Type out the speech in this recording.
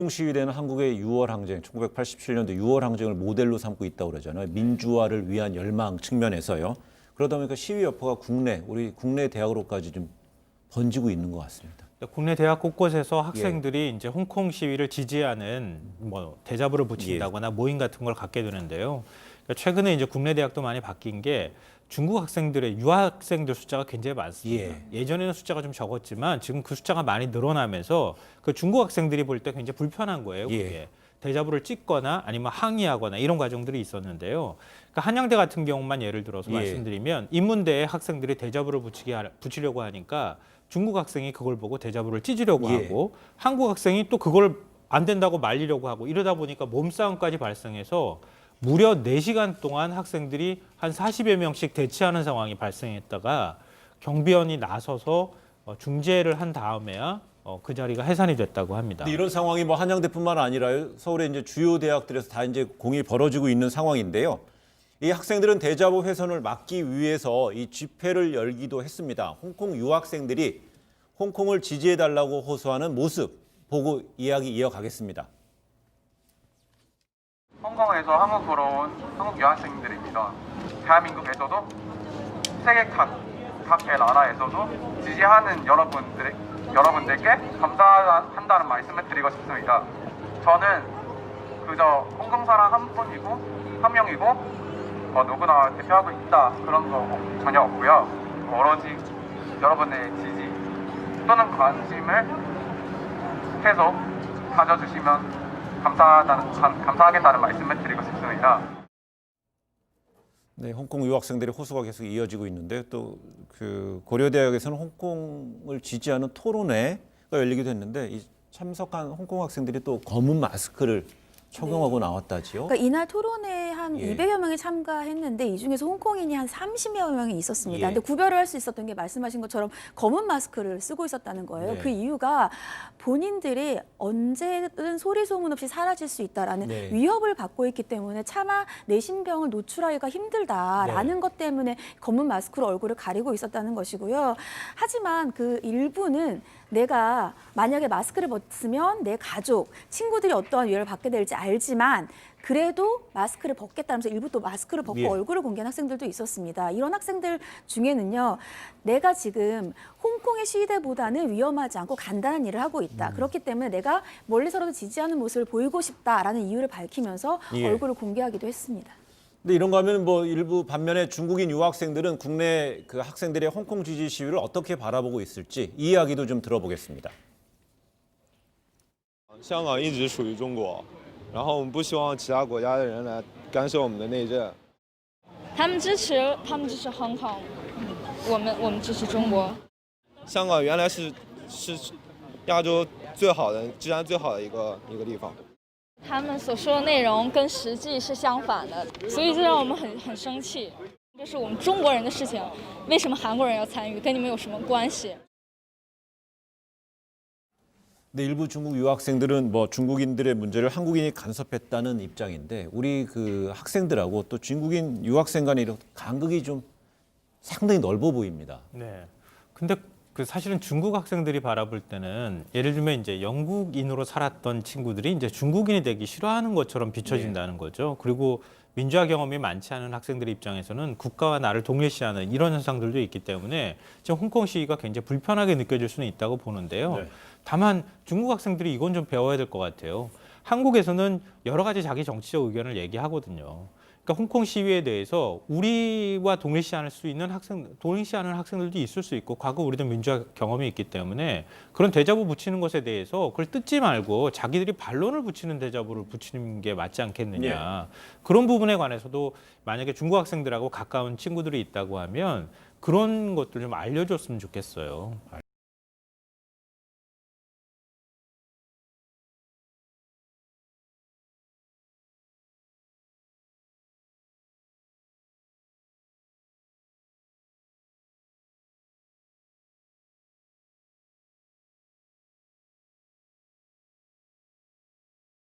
시위대는 한국의 6월 항쟁, 1987년도 6월 항쟁을 모델로 삼고 있다고 그러잖아요. 민주화를 위한 열망 측면에서요. 그러다 보니까 시위 여파가 우리 국내 대학으로까지 좀 번지고 있는 것 같습니다. 국내 대학 곳곳에서 학생들이 이제 홍콩 시위를 지지하는 대자보를 붙인다거나 모임 같은 걸 갖게 되는데요. 그러니까 최근에 이제 국내 대학도 많이 바뀐 게 중국 학생들의 유학생들 숫자가 굉장히 많습니다. 예전에는 숫자가 좀 적었지만 지금 그 숫자가 많이 늘어나면서 그 중국 학생들이 볼 때 굉장히 불편한 거예요. 그게. 대자보를 찍거나 아니면 항의하거나 이런 과정들이 있었는데요. 그러니까 한양대 같은 경우만 예를 들어서 말씀드리면 인문대에 학생들이 대자보를 붙이려고 하니까 중국 학생이 그걸 보고 대자보를 찢으려고 하고 한국 학생이 또 그걸 안 된다고 말리려고 하고 이러다 보니까 몸싸움까지 발생해서 무려 4시간 동안 학생들이 한 40여 명씩 대치하는 상황이 발생했다가 경비원이 나서서 중재를 한 다음에야 그 자리가 해산이 됐다고 합니다. 이런 상황이 한양대뿐만 아니라 서울의 이제 주요 대학들에서 다 이제 공이 벌어지고 있는 상황인데요. 이 학생들은 대자보 훼손을 막기 위해서 이 집회를 열기도 했습니다. 홍콩 유학생들이 홍콩을 지지해달라고 호소하는 모습 보고 이야기 이어가겠습니다. 홍콩에서 한국으로 온 한국 유학생들입니다. 대한민국에서도 세계 각의 나라에서도 지지하는 여러분들께 감사한다는 말씀을 드리고 싶습니다. 저는 그저 홍콩 사람 한 명이고 누구나 대표하고 있다 그런 거 전혀 없고요. 오로지 여러분의 지지 또는 관심을 계속 가져주시면 감사하겠다는 말씀을 드리고 싶습니다. 네, 홍콩 유학생들의 호소가 계속 이어지고 있는데 또 그 고려대학에서는 홍콩을 지지하는 토론회가 열리기도 했는데 이 참석한 홍콩 학생들이 또 검은 마스크를 착용하고 나왔다지요. 그러니까 이날 토론회에 한 200여 명이 참가했는데 이 중에서 홍콩인이 한 30여 명이 있었습니다. 근데 구별을 할 수 있었던 게 말씀하신 것처럼 검은 마스크를 쓰고 있었다는 거예요. 그 이유가 본인들이 언제든 소리 소문 없이 사라질 수 있다라는 위협을 받고 있기 때문에 차마 내 신병을 노출하기가 힘들다라는 것 때문에 검은 마스크로 얼굴을 가리고 있었다는 것이고요. 하지만 그 일부는 내가 만약에 마스크를 벗으면 내 가족, 친구들이 어떠한 위협을 받게 될지 알지만 그래도 마스크를 벗겠다면서 일부 또 마스크를 벗고 얼굴을 공개한 학생들도 있었습니다. 이런 학생들 중에는요. 내가 지금 홍콩의 시위대보다는 위험하지 않고 간단한 일을 하고 있다. 그렇기 때문에 내가 멀리서라도 지지하는 모습을 보이고 싶다라는 이유를 밝히면서 얼굴을 공개하기도 했습니다. 근데 이런 거 하면 일부 반면에 중국인 유학생들은 국내 그 학생들의 홍콩 지지 시위를 어떻게 바라보고 있을지 이 이야기도 좀 들어보겠습니다. 香港一直属于中国，然后我们不希望其他国家的人来干涉我们的内政。他们支持香港，我们支持中国。香港原来是亚洲最好的、治安最好的一个地方。他们所说的内容跟实际是相反的，所以这让我们很生气。这是我们中国人的事情，为什么韩国人要参与？跟你们有什么关系？ 근데 일부 중국 유학생들은 중국인들의 문제를 한국인이 간섭했다는 입장인데 우리 그 학생들하고 또 중국인 유학생 간의 이런 간극이 좀 상당히 넓어 보입니다. 네. 근데 그 사실은 중국 학생들이 바라볼 때는 예를 들면 이제 영국인으로 살았던 친구들이 이제 중국인이 되기 싫어하는 것처럼 비춰진다는 거죠. 그리고 민주화 경험이 많지 않은 학생들의 입장에서는 국가와 나를 동일시하는 이런 현상들도 있기 때문에 지금 홍콩 시위가 굉장히 불편하게 느껴질 수는 있다고 보는데요. 다만 중국 학생들이 이건 좀 배워야 될 것 같아요. 한국에서는 여러 가지 자기 정치적 의견을 얘기하거든요. 그러니까 홍콩 시위에 대해서 우리와 동일시하는 학생들도 있을 수 있고 과거 우리도 민주화 경험이 있기 때문에 그런 대자보 붙이는 것에 대해서 그걸 뜯지 말고 자기들이 반론을 붙이는 대자보를 붙이는 게 맞지 않겠느냐. 그런 부분에 관해서도 만약에 중국 학생들하고 가까운 친구들이 있다고 하면 그런 것들 좀 알려줬으면 좋겠어요.